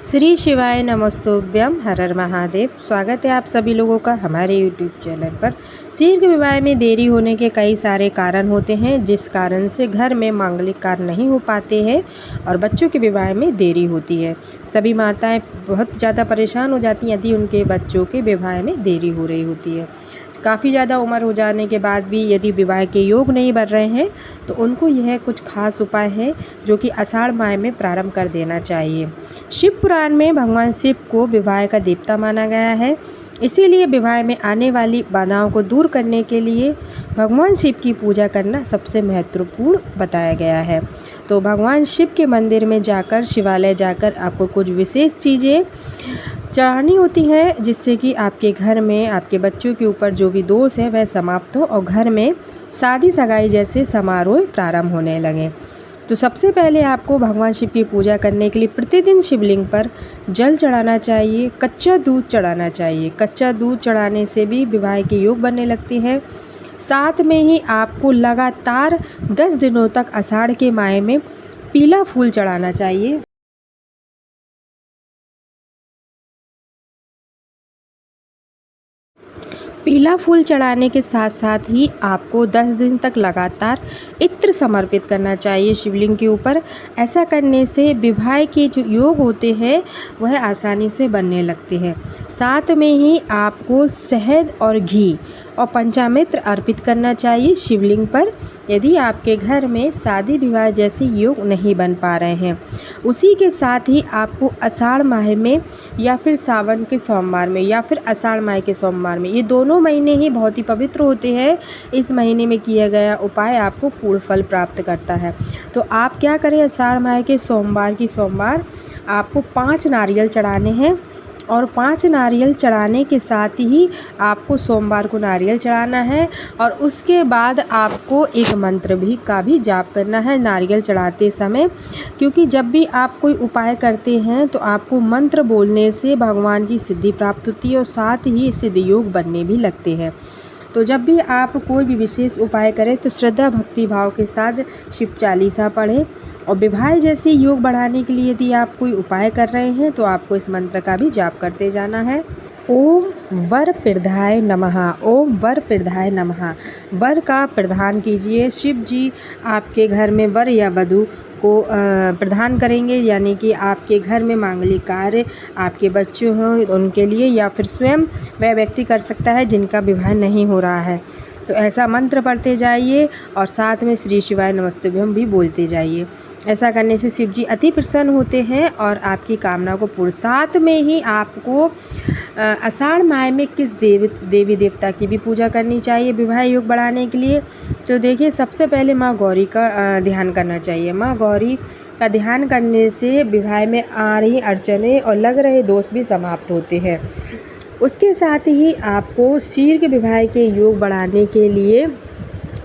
श्री शिवाय नमस्तुभ्यम हर हर महादेव। स्वागत है आप सभी लोगों का हमारे यूट्यूब चैनल पर। शीघ्र विवाह में देरी होने के कई सारे कारण होते हैं, जिस कारण से घर में मांगलिक कार्य नहीं हो पाते हैं और बच्चों के विवाह में देरी होती है। सभी माताएं बहुत ज़्यादा परेशान हो जाती हैं यदि उनके बच्चों के विवाह में देरी हो रही होती है। काफ़ी ज़्यादा उम्र हो जाने के बाद भी यदि विवाह के योग नहीं बन रहे हैं तो उनको यह कुछ खास उपाय है जो कि आषाढ़ माह में प्रारंभ कर देना चाहिए। शिव पुराण में भगवान शिव को विवाह का देवता माना गया है, इसीलिए विवाह में आने वाली बाधाओं को दूर करने के लिए भगवान शिव की पूजा करना सबसे महत्वपूर्ण बताया गया है। तो भगवान शिव के मंदिर में जाकर, शिवालय जाकर आपको कुछ विशेष चीज़ें चढ़ानी होती हैं, जिससे कि आपके घर में आपके बच्चों के ऊपर जो भी दोष है वह समाप्त हो और घर में शादी सगाई जैसे समारोह प्रारंभ होने लगें। तो सबसे पहले आपको भगवान शिव की पूजा करने के लिए प्रतिदिन शिवलिंग पर जल चढ़ाना चाहिए, कच्चा दूध चढ़ाना चाहिए। कच्चा दूध चढ़ाने से भी विवाह के योग बनने लगते हैं। साथ में ही आपको लगातार 10 दिनों तक आषाढ़ के माह में पीला फूल चढ़ाना चाहिए। पीला फूल चढ़ाने के साथ साथ ही आपको 10 दिन तक लगातार इत्र समर्पित करना चाहिए शिवलिंग के ऊपर। ऐसा करने से विवाह के जो योग होते हैं वह आसानी से बनने लगते हैं। साथ में ही आपको शहद और घी और पंचामृत अर्पित करना चाहिए शिवलिंग पर, यदि आपके घर में शादी विवाह जैसे योग नहीं बन पा रहे हैं। उसी के साथ ही आपको आषाढ़ माह में या फिर सावन के सोमवार में या फिर आषाढ़ माह के सोमवार में, ये दोनों महीने ही बहुत ही पवित्र होते हैं। इस महीने में किया गया उपाय आपको पूर्ण फल प्राप्त करता है। तो आप क्या करें, आषाढ़ माह के सोमवार की सोमवार आपको 5 नारियल चढ़ाने हैं और 5 नारियल चढ़ाने के साथ ही आपको सोमवार को नारियल चढ़ाना है और उसके बाद आपको एक मंत्र का भी जाप करना है नारियल चढ़ाते समय, क्योंकि जब भी आप कोई उपाय करते हैं तो आपको मंत्र बोलने से भगवान की सिद्धि प्राप्त होती है और साथ ही सिद्ध योग बनने भी लगते हैं। तो जब भी आप कोई भी विशेष उपाय करें तो श्रद्धा भक्ति भाव के साथ शिव चालीसा पढ़ें। और विवाह जैसे योग बढ़ाने के लिए यदि आप कोई उपाय कर रहे हैं तो आपको इस मंत्र का भी जाप करते जाना है। ओम वर प्रदाय नमः, ओम वर प्रदाय नमः। वर का प्रदान कीजिए। शिव जी आपके घर में वर या वधू को प्रदान करेंगे, यानी कि आपके घर में मांगलिक कार्य आपके बच्चों हों उनके लिए या फिर स्वयं वह व्यक्ति कर सकता है जिनका विवाह नहीं हो रहा है। तो ऐसा मंत्र पढ़ते जाइए और साथ में श्री शिवाय नमस्तुभ्यम भी बोलते जाइए। ऐसा करने से शिव जी अति प्रसन्न होते हैं और आपकी कामना को पूर्ण। साथ में ही आपको आषाढ़ माह में किस देवी देवता की भी पूजा करनी चाहिए विवाह योग बढ़ाने के लिए। तो देखिए, सबसे पहले माँ गौरी का ध्यान करना चाहिए। माँ गौरी का ध्यान करने से विवाह में आ रही अड़चने और लग रहे दोष भी समाप्त होते हैं। उसके साथ ही आपको शीघ्र विवाह के योग बढ़ाने के लिए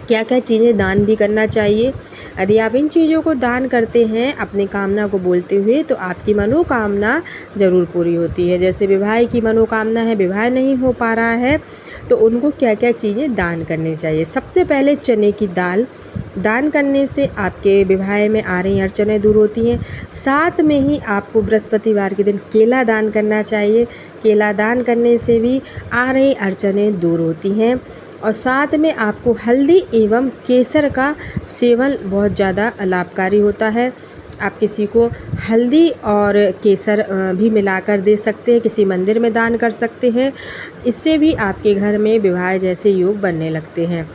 क्या क्या चीज़ें दान भी करना चाहिए। यदि आप इन चीज़ों को दान करते हैं अपनी कामना को बोलते हुए तो आपकी मनोकामना ज़रूर पूरी होती है। जैसे विवाह की मनोकामना है, विवाह नहीं हो पा रहा है, तो उनको क्या क्या चीज़ें दान करनी चाहिए। सबसे पहले चने की दाल दान करने से आपके विवाह में आ रही अड़चनें दूर होती हैं। साथ में ही आपको बृहस्पतिवार के दिन केला दान करना चाहिए। केला दान करने से भी आ रही अड़चनें दूर होती हैं। और साथ में आपको हल्दी एवं केसर का सेवन बहुत ज़्यादा लाभकारी होता है। आप किसी को हल्दी और केसर भी मिलाकर दे सकते हैं, किसी मंदिर में दान कर सकते हैं। इससे भी आपके घर में विवाह जैसे योग बनने लगते हैं।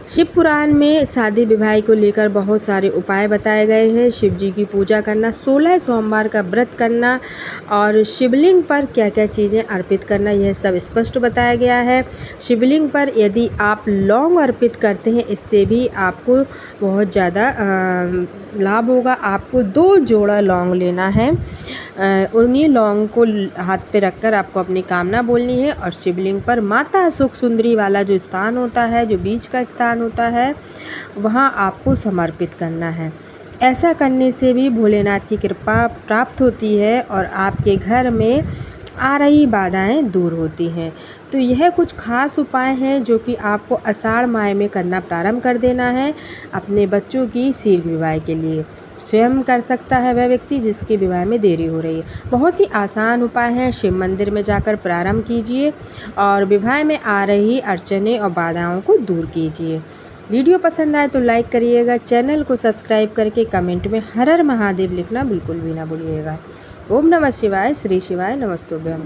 शिव पुराण में शादी विवाह को लेकर बहुत सारे उपाय बताए गए हैं। शिव जी की पूजा करना, 16 सोमवार का व्रत करना और शिवलिंग पर क्या क्या चीज़ें अर्पित करना, यह सब स्पष्ट बताया गया है। शिवलिंग पर यदि आप लौंग अर्पित करते हैं, इससे भी आपको बहुत ज़्यादा लाभ होगा। आपको 2 जोड़ा लौंग लेना है। उन्हीं लौंग को हाथ पे रखकर आपको अपनी कामना बोलनी है और शिवलिंग पर माता सुख सुंदरी वाला जो स्थान होता है, जो बीच का स्थान होता है, वहाँ आपको समर्पित करना है। ऐसा करने से भी भोलेनाथ की कृपा प्राप्त होती है और आपके घर में आ रही बाधाएं दूर होती हैं। तो यह कुछ खास उपाय हैं जो कि आपको आषाढ़ माह में करना प्रारंभ कर देना है अपने बच्चों की शीघ्र विवाह के लिए। स्वयं कर सकता है वह व्यक्ति जिसके विवाह में देरी हो रही है। बहुत ही आसान उपाय है, शिव मंदिर में जाकर प्रारंभ कीजिए और विवाह में आ रही अड़चनें और बाधाओं को दूर कीजिए। वीडियो पसंद आए तो लाइक करिएगा, चैनल को सब्सक्राइब करके कमेंट में हर हर महादेव लिखना बिल्कुल भी ना भूलिएगा। ओम नमः शिवाय, श्री शिवाय नमस्तुभ्यम।